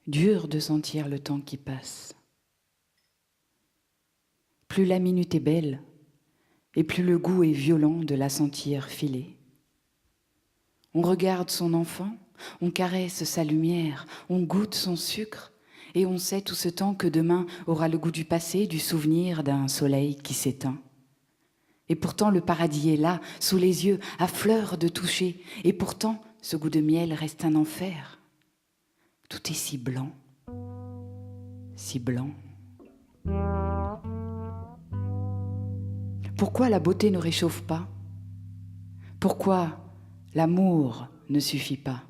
dur de sentir le temps qui passe. Plus la minute est belle, et plus le goût est violent de la sentir filer. On regarde son enfant, on caresse sa lumière, on goûte son sucre, et on sait tout ce temps que demain aura le goût du passé, du souvenir d'un soleil qui s'éteint. Et pourtant le paradis est là, sous les yeux, à fleur de toucher, et pourtant ce goût de miel reste un enfer. Tout est si blanc, si blanc. Pourquoi la beauté ne réchauffe pas? Pourquoi l'amour ne suffit pas?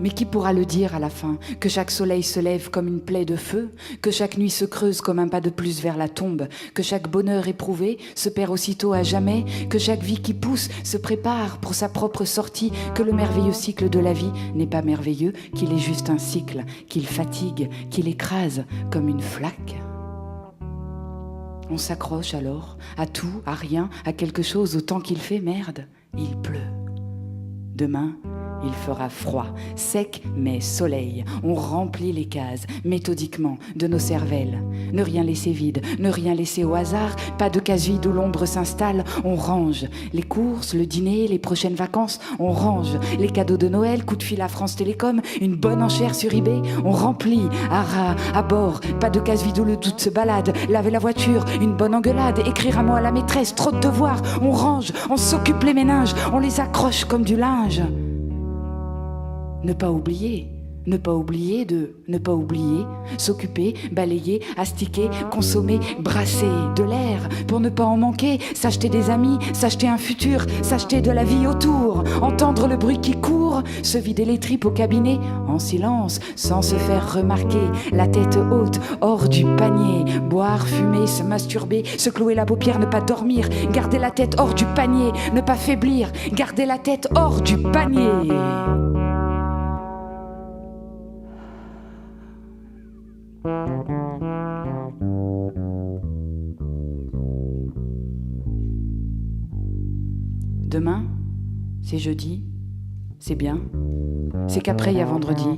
Mais qui pourra le dire à la fin? Que chaque soleil se lève comme une plaie de feu, que chaque nuit se creuse comme un pas de plus vers la tombe, que chaque bonheur éprouvé se perd aussitôt à jamais, que chaque vie qui pousse se prépare pour sa propre sortie, que le merveilleux cycle de la vie n'est pas merveilleux, qu'il est juste un cycle, qu'il fatigue, qu'il écrase comme une flaque. On s'accroche alors à tout, à rien, à quelque chose autant qu'il fait merde. Il pleut. Demain, il fera froid, sec mais soleil. On remplit les cases, méthodiquement, de nos cervelles. Ne rien laisser vide, ne rien laisser au hasard. Pas de case vide où l'ombre s'installe. On range les courses, le dîner, les prochaines vacances. On range les cadeaux de Noël, coup de fil à France Télécom, une bonne enchère sur eBay. On remplit à ras, à bord. Pas de case vide où le doute se balade. Laver la voiture, une bonne engueulade. Écrire un mot à la maîtresse, trop de devoirs. On range, on s'occupe les méninges. On les accroche comme du linge. Ne pas oublier de ne pas oublier, s'occuper, balayer, astiquer, consommer, brasser de l'air pour ne pas en manquer, s'acheter des amis, s'acheter un futur, s'acheter de la vie autour, entendre le bruit qui court, se vider les tripes au cabinet, en silence, sans se faire remarquer, la tête haute, hors du panier, boire, fumer, se masturber, se clouer la paupière, ne pas dormir, garder la tête hors du panier, ne pas faiblir, garder la tête hors du panier. Demain, c'est jeudi, c'est bien. C'est qu'après, il y a vendredi.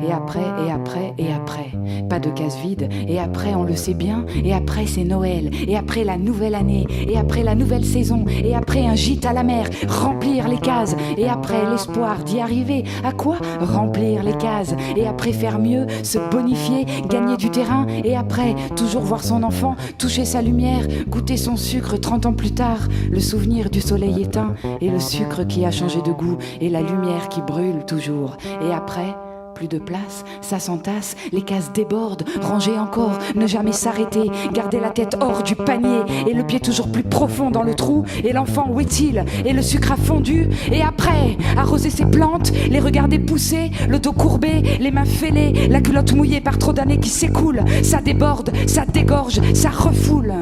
Et après, et après, et après. Pas de case vide. Et après, on le sait bien. Et après, c'est Noël. Et après, la nouvelle année. Et après, la nouvelle saison. Et après, un gîte à la mer. Remplir les cases. Et après, l'espoir d'y arriver. À quoi? Remplir les cases. Et après, faire mieux, se bonifier, gagner du terrain. Et après, toujours voir son enfant, toucher sa lumière, goûter son sucre 30 ans plus tard. Le souvenir du soleil éteint. Et le sucre qui a changé de goût. Et la lumière qui brûle toujours. Et après, plus de place, ça s'entasse, les cases débordent, ranger encore, ne jamais s'arrêter, garder la tête hors du panier, et le pied toujours plus profond dans le trou, et l'enfant où est-il? Et le sucre a fondu, et après, arroser ses plantes, les regarder pousser, le dos courbé, les mains fêlées, la culotte mouillée par trop d'années qui s'écoulent, ça déborde, ça dégorge, ça refoule.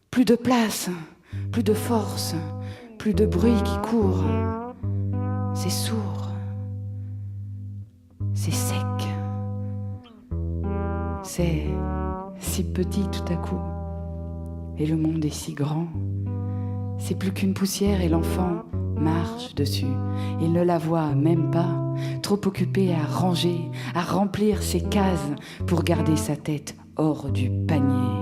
Plus de place, plus de force, plus de bruit qui court, c'est sourd. C'est sec, c'est si petit tout à coup, et le monde est si grand. C'est plus qu'une poussière et l'enfant marche dessus. Il ne la voit même pas, trop occupé à ranger, à remplir ses cases pour garder sa tête hors du panier.